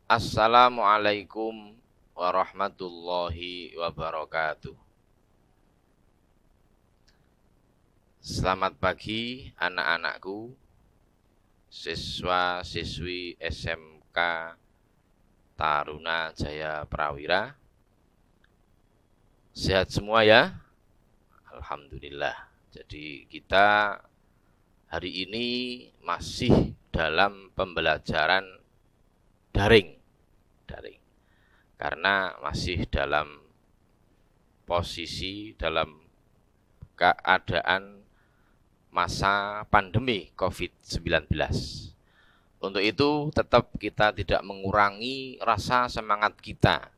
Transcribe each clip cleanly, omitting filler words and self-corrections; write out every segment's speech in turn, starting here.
Assalamualaikum warahmatullahi wabarakatuh. Selamat pagi anak-anakku, siswa-siswi SMK Taruna Jaya Prawira. Sehat semua ya? Alhamdulillah. Jadi kita hari ini masih dalam pembelajaran daring. Karena masih dalam posisi dalam keadaan masa pandemi COVID-19. Untuk itu tetap kita tidak mengurangi rasa semangat kita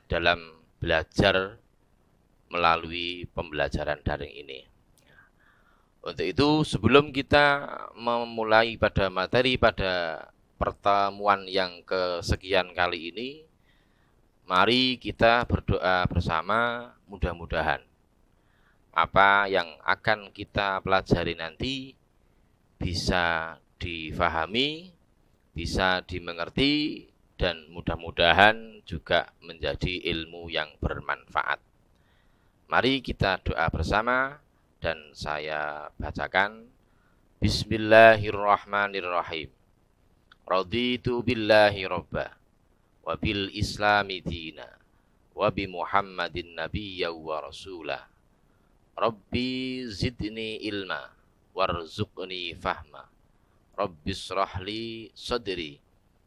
dalam belajar melalui pembelajaran daring ini. Untuk itu sebelum kita memulai pada materi pada pertemuan yang kesekian kali ini, mari kita berdoa bersama, mudah-mudahan apa yang akan kita pelajari nanti bisa difahami, bisa dimengerti, dan mudah-mudahan juga menjadi ilmu yang bermanfaat. Mari kita doa bersama dan saya bacakan. Bismillahirrahmanirrahim. Raditu billahi robba wa bil islami dina wa bi muhammadin nabiyya wa rasulah. Rabbi zidni ilma warzuqni fahma. Rabbi srahli sadri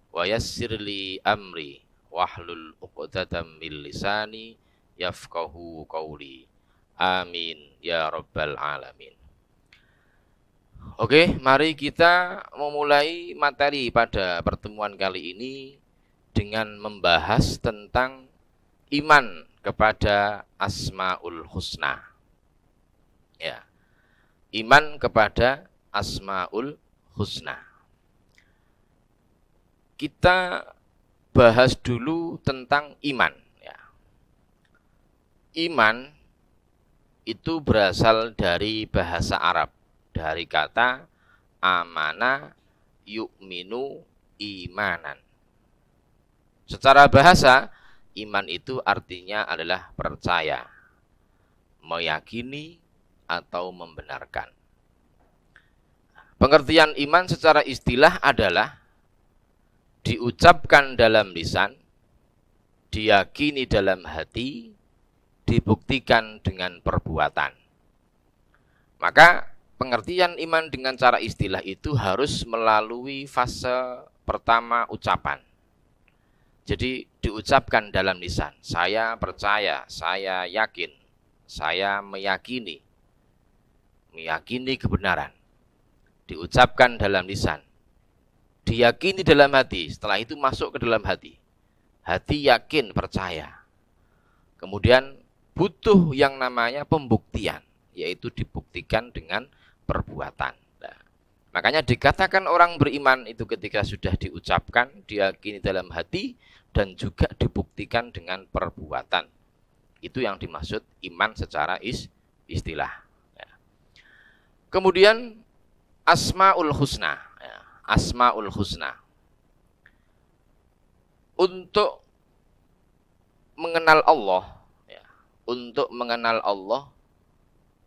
wa yassirli amri wahlul uqdatam min lisani yafqahu qawli. Amin ya rabbal alamin. Oke, mari kita memulai materi pada pertemuan kali ini dengan membahas tentang iman kepada Asmaul Husna. Ya. Iman kepada Asmaul Husna. Kita bahas dulu tentang iman, ya. Iman itu berasal dari bahasa Arab, dari kata amana yu'minu imanan. Secara bahasa, iman itu artinya adalah percaya, meyakini, atau membenarkan. Pengertian iman secara istilah adalah diucapkan dalam lisan, diyakini dalam hati, dibuktikan dengan perbuatan. Maka pengertian iman dengan cara istilah itu harus melalui fase pertama ucapan. Jadi diucapkan dalam lisan, saya percaya, saya yakin, saya meyakini kebenaran. Diucapkan dalam lisan, diyakini dalam hati, setelah itu masuk ke dalam hati. Hati yakin, percaya. Kemudian butuh yang namanya pembuktian, yaitu dibuktikan dengan perbuatan. Nah, makanya dikatakan orang beriman itu ketika sudah diucapkan, diyakini dalam hati, dan juga dibuktikan dengan perbuatan. Itu yang dimaksud iman secara istilah. Ya. Kemudian Asmaul Husna. Ya. Asmaul Husna. Untuk mengenal Allah, ya. Untuk mengenal Allah,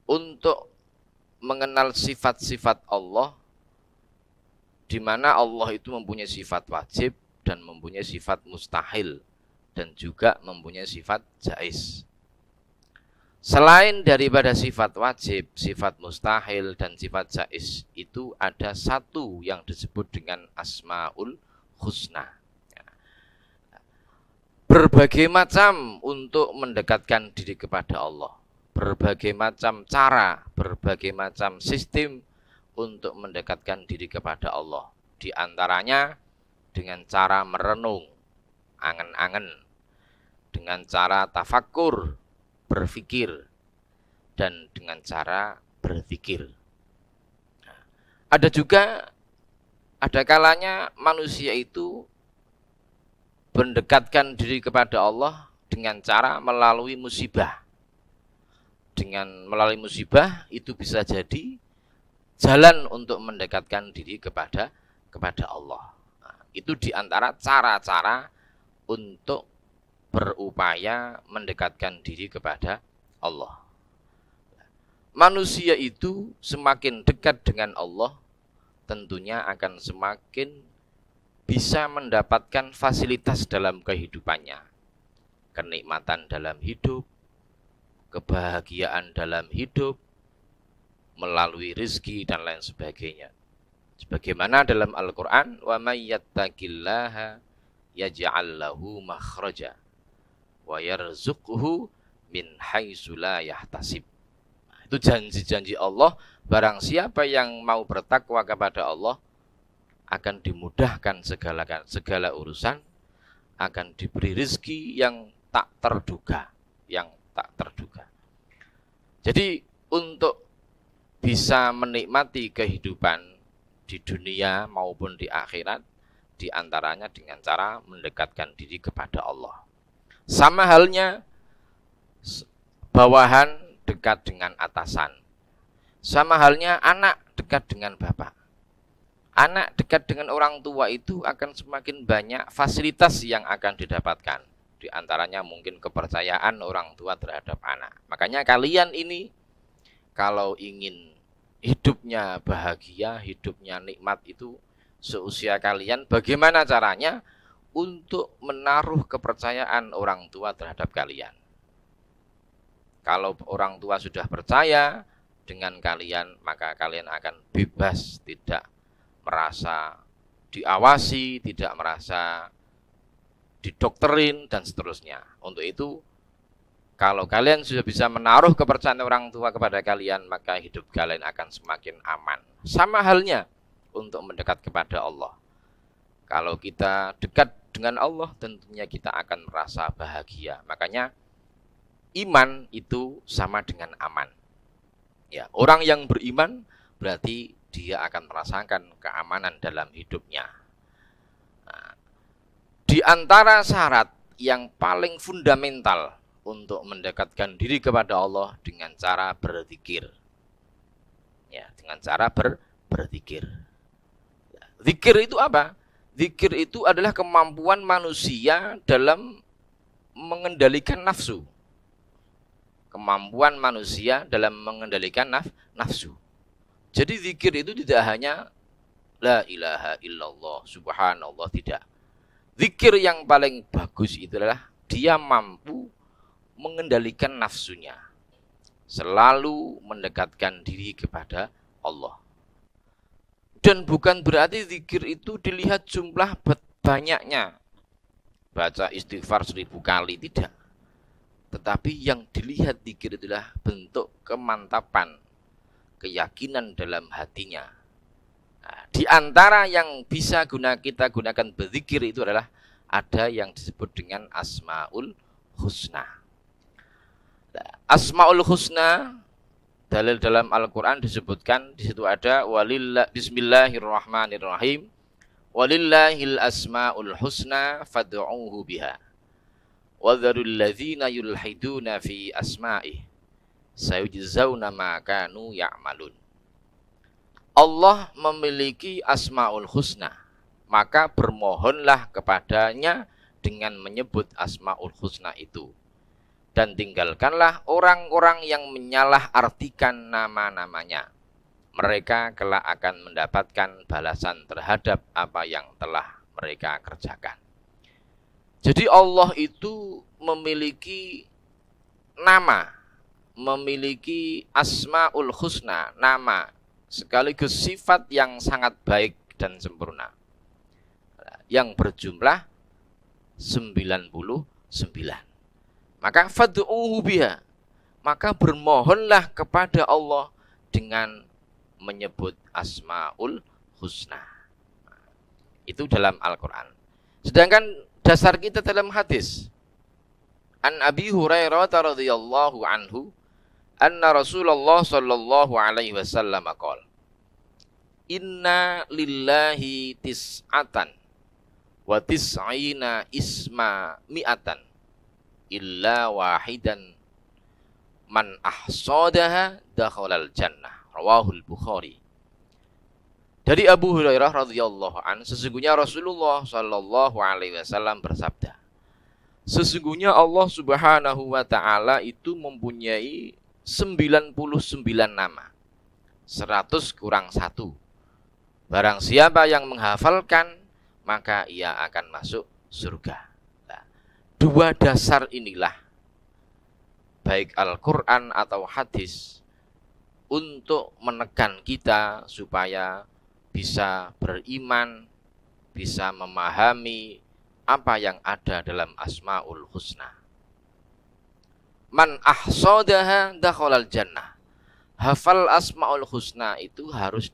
untuk mengenal sifat-sifat Allah, di mana Allah itu mempunyai sifat wajib dan mempunyai sifat mustahil dan juga mempunyai sifat jaiz. Selain daripada sifat wajib, sifat mustahil dan sifat jaiz, itu ada satu yang disebut dengan Asmaul Husna. Berbagai macam untuk mendekatkan diri kepada Allah. Berbagai macam cara, berbagai macam sistem untuk mendekatkan diri kepada Allah. Di antaranya dengan cara merenung, angen-angen, dengan cara tafakkur, berpikir, dan dengan cara berzikir. Ada kalanya manusia itu mendekatkan diri kepada Allah dengan cara melalui musibah. Dengan melalui musibah itu bisa jadi jalan untuk mendekatkan diri kepada Allah. Itu diantara cara-cara untuk berupaya mendekatkan diri kepada Allah. Manusia itu semakin dekat dengan Allah, tentunya akan semakin bisa mendapatkan fasilitas dalam kehidupannya. Kenikmatan dalam hidup, kebahagiaan dalam hidup, melalui rezeki dan lain sebagainya. Sebagaimana dalam Al-Quran, وَمَنْ يَتَّقِ اللَّهَ يَجْعَلْ لَهُ مَخْرَجًا وَيَرْزُقْهُ مِنْ حَيْثُ لَا يَحْتَسِبْ. Itu janji-janji Allah, barang siapa yang mau bertakwa kepada Allah, akan dimudahkan segala urusan, akan diberi rezeki yang tak terduga, Jadi untuk bisa menikmati kehidupan di dunia maupun di akhirat, diantaranya dengan cara mendekatkan diri kepada Allah. Sama halnya bawahan dekat dengan atasan. Sama halnya anak dekat dengan bapak. Anak dekat dengan orang tua itu akan semakin banyak fasilitas yang akan didapatkan. Di antaranya mungkin kepercayaan orang tua terhadap anak. Makanya kalian ini kalau ingin hidupnya bahagia, hidupnya nikmat itu seusia kalian, bagaimana caranya untuk menaruh kepercayaan orang tua terhadap kalian. Kalau orang tua sudah percaya dengan kalian, maka kalian akan bebas, tidak merasa diawasi, tidak merasa didokterin, dan seterusnya. Untuk itu, kalau kalian sudah bisa menaruh kepercayaan orang tua kepada kalian, maka hidup kalian akan semakin aman. Sama halnya untuk mendekat kepada Allah. Kalau kita dekat dengan Allah, tentunya kita akan merasa bahagia. Makanya iman itu sama dengan aman. Ya, orang yang beriman berarti dia akan merasakan keamanan dalam hidupnya. Nah, di antara syarat yang paling fundamental untuk mendekatkan diri kepada Allah dengan cara berzikir. Ya, dengan cara berzikir. Ya, zikir itu apa? Zikir itu adalah kemampuan manusia dalam mengendalikan nafsu. Kemampuan manusia dalam mengendalikan nafsu. Jadi zikir itu tidak hanya la ilaha illallah, subhanallah, tidak. Zikir yang paling bagus itu adalah dia mampu mengendalikan nafsunya, selalu mendekatkan diri kepada Allah. Dan bukan berarti zikir itu dilihat jumlah banyaknya, baca istighfar 1000 kali, tidak. Tetapi yang dilihat zikir itulah bentuk kemantapan, keyakinan dalam hatinya. Nah, di antara yang bisa kita gunakan berzikir itu adalah ada yang disebut dengan Asmaul Husna. Nah, Asmaul Husna, dalil dalam Al-Quran disebutkan, di situ ada Bismillahirrahmanirrahim, walillahil asmaul husna fad'uuhu biha wa dzarul ladzina yulhiduna fi asma'ih sayujzauna ma kanu ya'malun. Allah memiliki asmaul husna, maka bermohonlah kepadanya dengan menyebut asmaul husna itu, dan tinggalkanlah orang-orang yang menyalahartikan nama-namanya. Mereka kelak akan mendapatkan balasan terhadap apa yang telah mereka kerjakan. Jadi Allah itu memiliki nama, memiliki asmaul husna, nama sekaligus sifat yang sangat baik dan sempurna, yang berjumlah 99. Maka fad'uuhu biha, maka bermohonlah kepada Allah dengan menyebut asmaul husna. Itu dalam Al-Quran. Sedangkan dasar kita dalam hadis, an Abi Hurairah radhiyallahu anhu, anna Rasulullah sallallahu alaihi wasallam qala, inna lillahi tis'atan wa tis'ina isma mi'atan illa wahidan man ahsadaha dakhalal jannah, rawahul Bukhari. Dari Abu Hurairah radhiyallahu an, sesungguhnya Rasulullah shallallahu alaihi wasallam bersabda, sesungguhnya Allah Subhanahu wa taala itu mempunyai 99 nama. 100 kurang 1. Barang siapa yang menghafalkan, maka ia akan masuk surga. Nah, dua dasar inilah, baik Al-Quran atau hadis, untuk menekan kita supaya bisa beriman, bisa memahami apa yang ada dalam Asmaul Husna. Man ahsadaha dakhalal jannah. Hafal Asmaul Husna itu harus,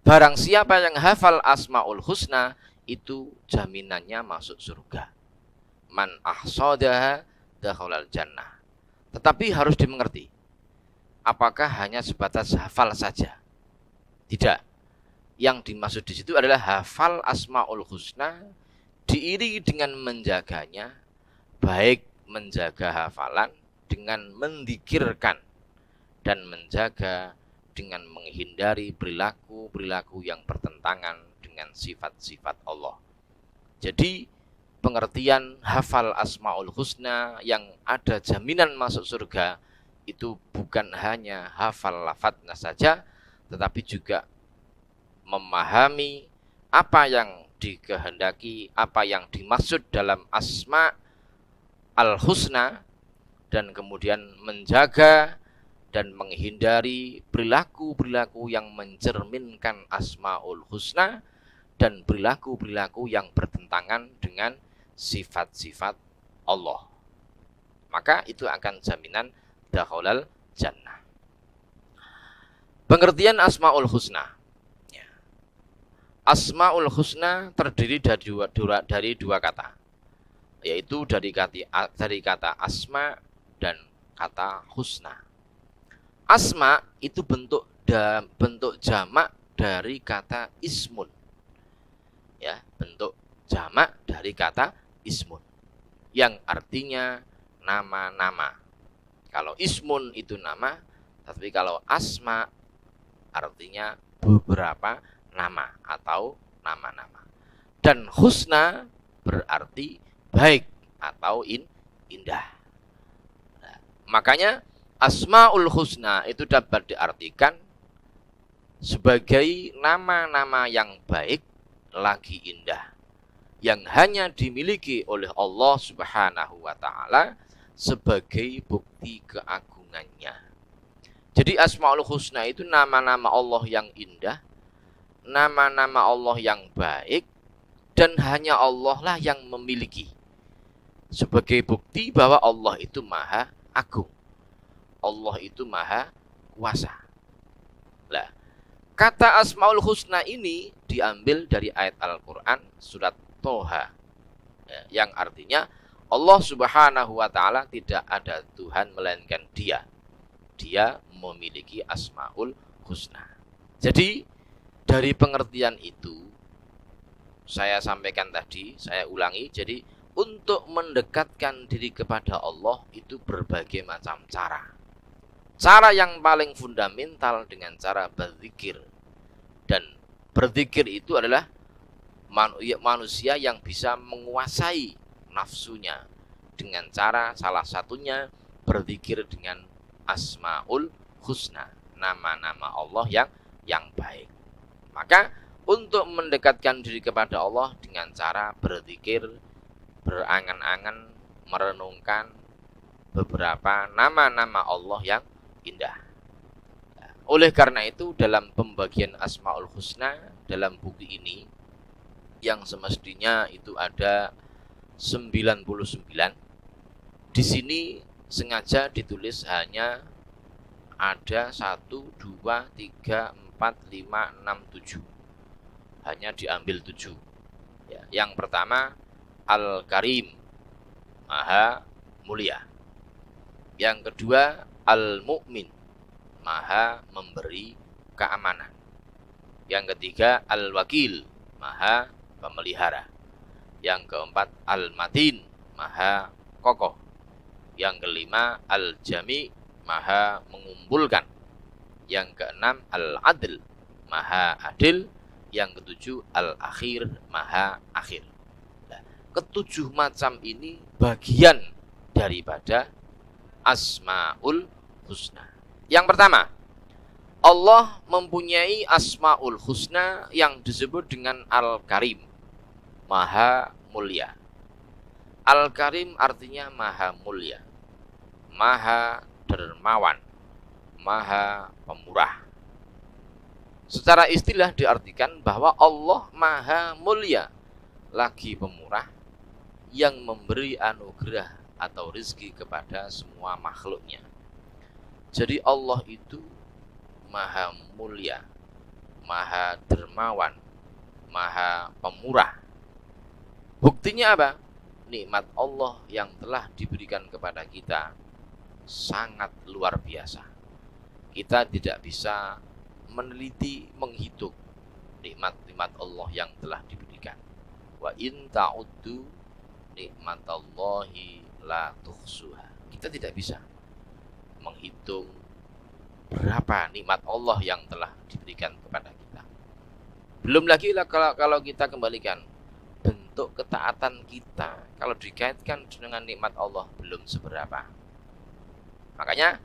barang siapa yang hafal Asmaul Husna itu jaminannya masuk surga. Man ahsadaha dakhalal jannah. Tetapi harus dimengerti, apakah hanya sebatas hafal saja? Tidak. Yang dimaksud di situ adalah hafal Asmaul Husna diiringi dengan menjaganya, baik menjaga hafalan dengan mendikirkan dan menjaga dengan menghindari perilaku-perilaku yang bertentangan dengan sifat-sifat Allah. Jadi pengertian hafal Asmaul Husna yang ada jaminan masuk surga itu bukan hanya hafal lafadznya saja, tetapi juga memahami apa yang dikehendaki, apa yang dimaksud dalam Asma al-Husna, dan kemudian menjaga dan menghindari perilaku-perilaku yang mencerminkan Asmaul Husna dan perilaku-perilaku yang bertentangan dengan sifat-sifat Allah. Maka itu akan jaminan dakhalal jannah. Pengertian Asmaul Husna. Asmaul Husna terdiri dari dua kata, yaitu dari kata asma dan kata husna. Asma itu bentuk jamak dari kata ismun. Ya, bentuk jamak dari kata ismun yang artinya nama-nama. Kalau ismun itu nama, tapi kalau asma artinya beberapa nama atau nama-nama. Dan husna berarti baik atau indah. Nah, makanya Asmaul Husna itu dapat diartikan sebagai nama-nama yang baik lagi indah, yang hanya dimiliki oleh Allah Subhanahu wa taala sebagai bukti keagungannya. Jadi Asmaul Husna itu nama-nama Allah yang indah, nama-nama Allah yang baik, dan hanya Allah lah yang memiliki, sebagai bukti bahwa Allah itu maha agung, Allah itu maha kuasa. Nah, kata Asmaul Husna ini diambil dari ayat Al-Quran surat Toha, yang artinya Allah Subhanahu wa ta'ala tidak ada Tuhan melainkan Dia. Dia memiliki Asmaul Husna. Jadi dari pengertian itu, saya sampaikan tadi, saya ulangi. Jadi untuk mendekatkan diri kepada Allah itu berbagai macam cara. Cara yang paling fundamental dengan cara berzikir. Dan berzikir itu adalah manusia yang bisa menguasai nafsunya dengan cara salah satunya berzikir dengan Asmaul Husna, nama-nama Allah yang baik. Maka untuk mendekatkan diri kepada Allah dengan cara berzikir, berangan-angan, merenungkan beberapa nama-nama Allah yang indah. Oleh karena itu dalam pembagian Asmaul Husna dalam buku ini, yang semestinya itu ada 99, di sini sengaja ditulis hanya ada 1, 2, 3, 4, 5, 6, 7. Hanya diambil 7. Ya, yang pertama Al-Karim, maha mulia. Yang kedua Al-Mu'min, maha memberi keamanan. Yang ketiga Al-Wakil, maha pemelihara. Yang keempat Al-Matin, maha kokoh. Yang kelima Al-Jami, maha mengumpulkan. Yang keenam Al-Adl, maha adil. Yang ketujuh, al-akhir, maha akhir. Nah, ketujuh macam ini bagian daripada Asmaul Husna. Yang pertama, Allah mempunyai Asmaul Husna yang disebut dengan Al-Karim, maha mulia. Al-Karim artinya maha mulia, maha dermawan, maha pemurah. Secara istilah diartikan bahwa Allah maha mulia lagi pemurah yang memberi anugerah atau rezeki kepada semua makhluknya. Jadi Allah itu maha mulia, maha dermawan, maha pemurah. Buktinya apa? Nikmat Allah yang telah diberikan kepada kita sangat luar biasa. Kita tidak bisa meneliti, menghitung nikmat-nikmat Allah yang telah diberikan. Wa in ta'uddu nikmatallahi la tuhsuha. Kita tidak bisa menghitung berapa nikmat Allah yang telah diberikan kepada kita. Belum lagi lah kalau kita kembalikan bentuk ketaatan kita, kalau dikaitkan dengan nikmat Allah belum seberapa. Makanya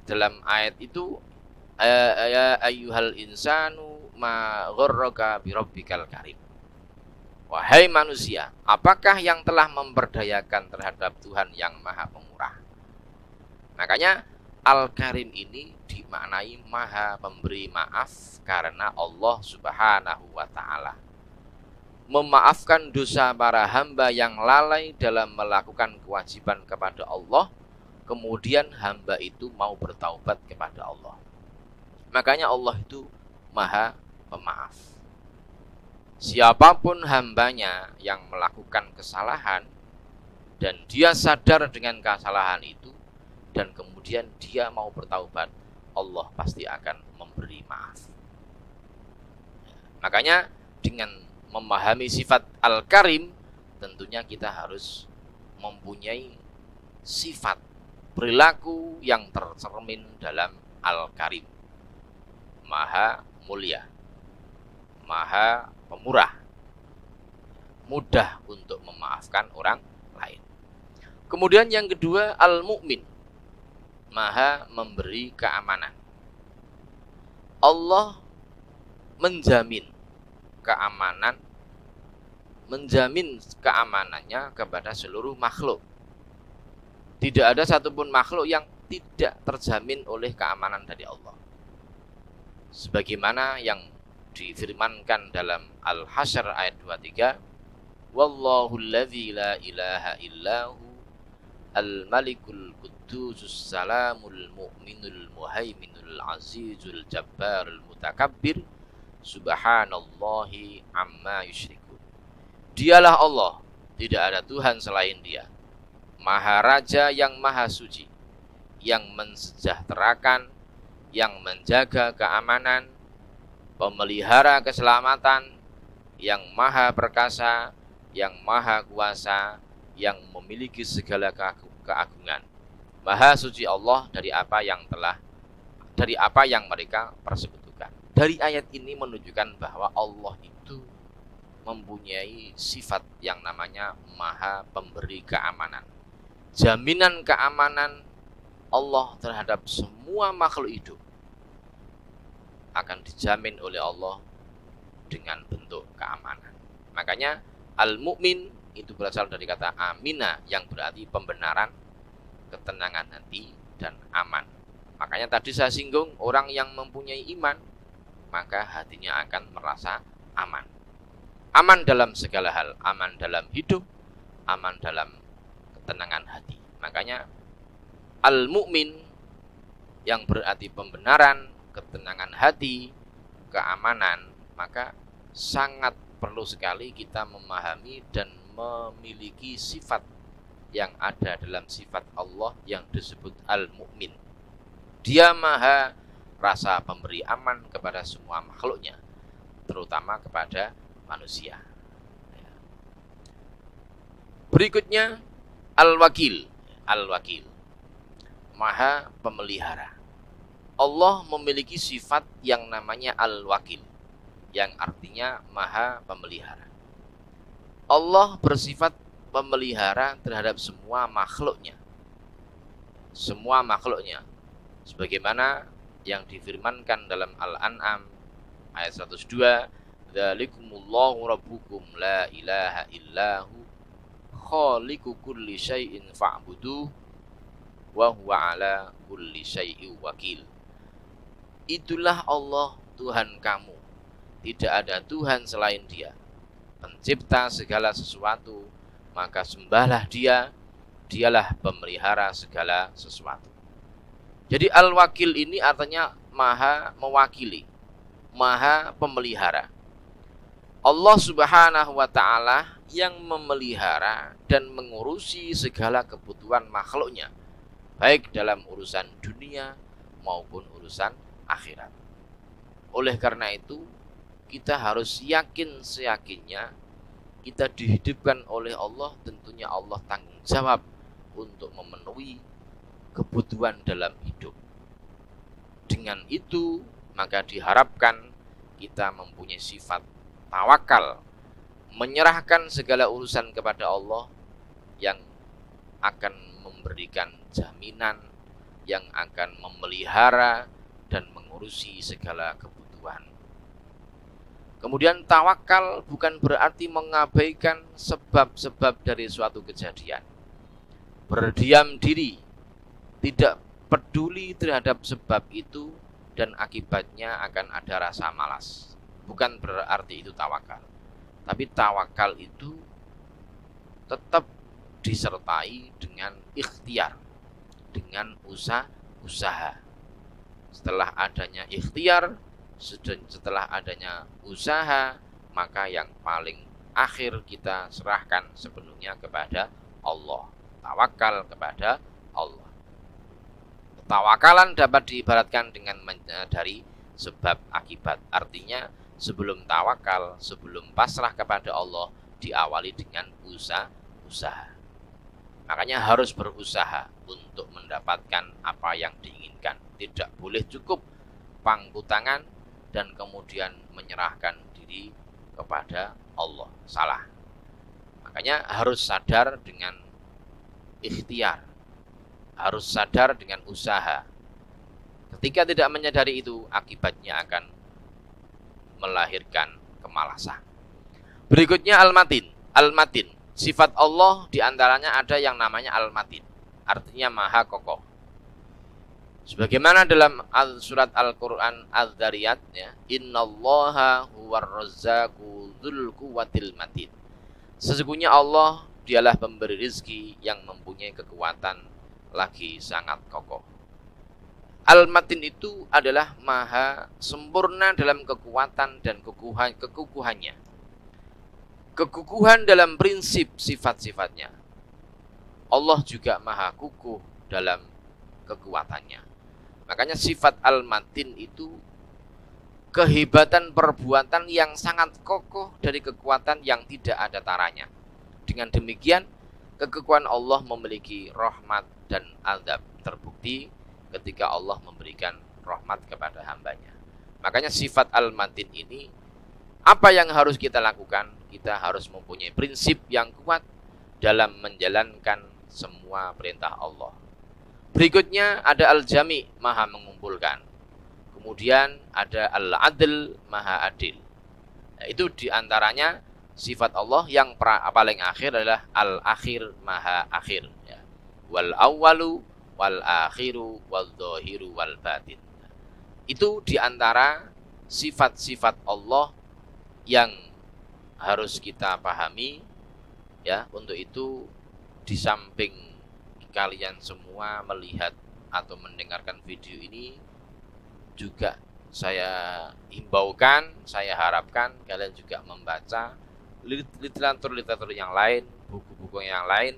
dalam ayat itu, ya ayyuhal insanu ma gharraka birabbikal karim. Wahai manusia, apakah yang telah memberdayakan terhadap Tuhan yang maha pemurah? Makanya Al-Karim ini dimaknai maha pemberi maaf, karena Allah subhanahu wa ta'ala memaafkan dosa para hamba yang lalai dalam melakukan kewajiban kepada Allah, kemudian hamba itu mau bertaubat kepada Allah. Makanya Allah itu maha pemaaf. Siapapun hambanya yang melakukan kesalahan dan dia sadar dengan kesalahan itu dan kemudian dia mau bertaubat, Allah pasti akan memberi maaf. Makanya dengan memahami sifat Al-Karim, tentunya kita harus mempunyai sifat perilaku yang tercermin dalam Al-Karim, maha mulia, maha pemurah, mudah untuk memaafkan orang lain. Kemudian yang kedua, Al-Mu'min, maha memberi keamanan. Allah menjamin keamanannya kepada seluruh makhluk. Tidak ada satupun makhluk yang tidak terjamin oleh keamanan dari Allah. Sebagaimana yang difirmankan dalam Al-Hasyr ayat 23, wallahu alladzi la ilaha illahu al-malikul quddus salamul mu'minul muhaiminul azizul jabbarul mutakabbir subhanallahi amma yusyrikun. Dialah Allah, tidak ada Tuhan selain Dia, Maha Raja yang maha suci, yang mensejahterakan, yang menjaga keamanan, pemelihara keselamatan, yang maha perkasa, yang maha kuasa, yang memiliki segala keagungan. Maha suci Allah dari apa yang mereka persekutukan. Dari ayat ini menunjukkan bahwa Allah itu mempunyai sifat yang namanya maha pemberi keamanan. Jaminan keamanan Allah terhadap semua makhluk hidup akan dijamin oleh Allah dengan bentuk keamanan. Makanya Al-Mu'min itu berasal dari kata amina, yang berarti pembenaran, ketenangan hati, dan aman. Makanya tadi saya singgung, orang yang mempunyai iman, maka hatinya akan merasa aman. Aman dalam segala hal, aman dalam hidup, aman dalam ketenangan hati. Makanya Al-Mu'min yang berarti pembenaran, ketenangan hati, keamanan, maka sangat perlu sekali kita memahami dan memiliki sifat yang ada dalam sifat Allah yang disebut Al-Mu'min. Dia maha rasa pemberi aman kepada semua makhluknya, terutama kepada manusia. Berikutnya Al-Wakil. Al-Wakil, maha pemelihara. Allah memiliki sifat yang namanya Al-Wakil, yang artinya Maha Pemelihara. Allah bersifat pemelihara terhadap semua makhluknya. Semua makhluknya. Sebagaimana yang difirmankan dalam Al-An'am ayat 102, dzalikumullahu rabbukum la ilaha illahu khaliqu kulli syai'in fa'buduh wa huwa ala kulli syai'in wakil. Itulah Allah Tuhan kamu, tidak ada Tuhan selain Dia, pencipta segala sesuatu, maka sembahlah Dia, Dialah pemelihara segala sesuatu. Jadi Al-Wakil ini artinya maha mewakili, maha pemelihara. Allah Subhanahu wa ta'ala yang memelihara dan mengurusi segala kebutuhan makhluknya, baik dalam urusan dunia maupun urusan akhirat. Oleh karena itu, kita harus yakin seyakinnya kita dihidupkan oleh Allah, tentunya Allah tanggung jawab untuk memenuhi kebutuhan dalam hidup. Dengan itu, maka diharapkan kita mempunyai sifat tawakal, menyerahkan segala urusan kepada Allah yang akan memberikan jaminan, yang akan memelihara dan mengurusi segala kebutuhan. Kemudian tawakal bukan berarti mengabaikan sebab-sebab dari suatu kejadian. Berdiam diri, tidak peduli terhadap sebab itu, dan akibatnya akan ada rasa malas. Bukan berarti itu tawakal. Tapi tawakal itu tetap disertai dengan ikhtiar, dengan usaha. Setelah adanya ikhtiar, setelah adanya usaha, maka yang paling akhir kita serahkan sepenuhnya kepada Allah. Tawakal kepada Allah. Tawakalan dapat diibaratkan dengan dari sebab akibat. Artinya sebelum tawakal, sebelum pasrah kepada Allah, diawali dengan usaha. Makanya harus berusaha untuk mendapatkan apa yang diinginkan. Tidak boleh cukup pangku tangan dan kemudian menyerahkan diri kepada Allah. Salah. Makanya harus sadar dengan ikhtiar, harus sadar dengan usaha. Ketika tidak menyadari itu, akibatnya akan melahirkan kemalasan. Berikutnya Al-Matin. Al-Matin, sifat Allah diantaranya ada yang namanya Al-Matin, artinya maha kokoh. Sebagaimana dalam surat Al-Quran Al-Dhariyat, ya, Innallaha huwar razzaqu dzul quwwatil matin. Sesungguhnya Allah, Dialah pemberi rizki yang mempunyai kekuatan lagi sangat kokoh. Al-Matin itu adalah maha sempurna dalam kekuatan dan kekukuhannya. Kekukuhan dalam prinsip sifat-sifatnya. Allah juga maha kukuh dalam kekuatannya. Makanya sifat Al-Matin itu kehebatan perbuatan yang sangat kokoh dari kekuatan yang tidak ada taranya. Dengan demikian, kekuatan Allah memiliki rahmat dan azab. Terbukti ketika Allah memberikan rahmat kepada hambanya. Makanya sifat Al-Matin ini, apa yang harus kita lakukan? Kita harus mempunyai prinsip yang kuat dalam menjalankan semua perintah Allah. Berikutnya ada Al-Jami, maha mengumpulkan. Kemudian ada Al-Adl, maha adil. Nah, itu diantaranya sifat Allah. Yang paling akhir adalah Al-Akhir, maha akhir, ya. Wal awwalu wal akhiru wal dhahiru wal batin. Itu diantara sifat-sifat Allah yang harus kita pahami, ya. Untuk itu, di samping kalian semua melihat atau mendengarkan video ini, juga saya himbaukan, saya harapkan kalian juga membaca literatur yang lain, buku-buku yang lain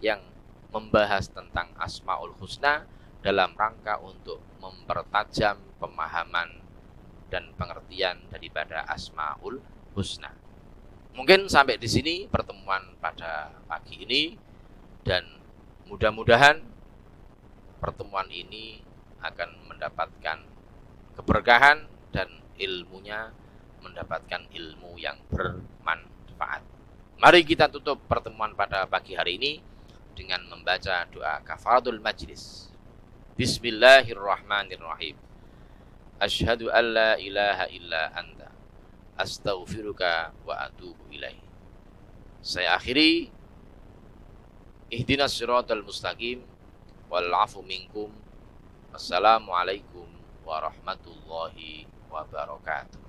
yang membahas tentang Asmaul Husna dalam rangka untuk mempertajam pemahaman dan pengertian daripada Asmaul Husna. Mungkin sampai di sini pertemuan pada pagi ini, dan mudah-mudahan pertemuan ini akan mendapatkan keberkahan dan ilmunya mendapatkan ilmu yang bermanfaat. Mari kita tutup pertemuan pada pagi hari ini dengan membaca doa kafaratul majlis. Bismillahirrahmanirrahim. Asyhadu an la ilaha illa anta astaghfiruka wa atubu ilaih. Saya akhiri, ihdinas siratal mustaqim wal afu minkum. Assalamualaikum warahmatullahi wabarakatuh.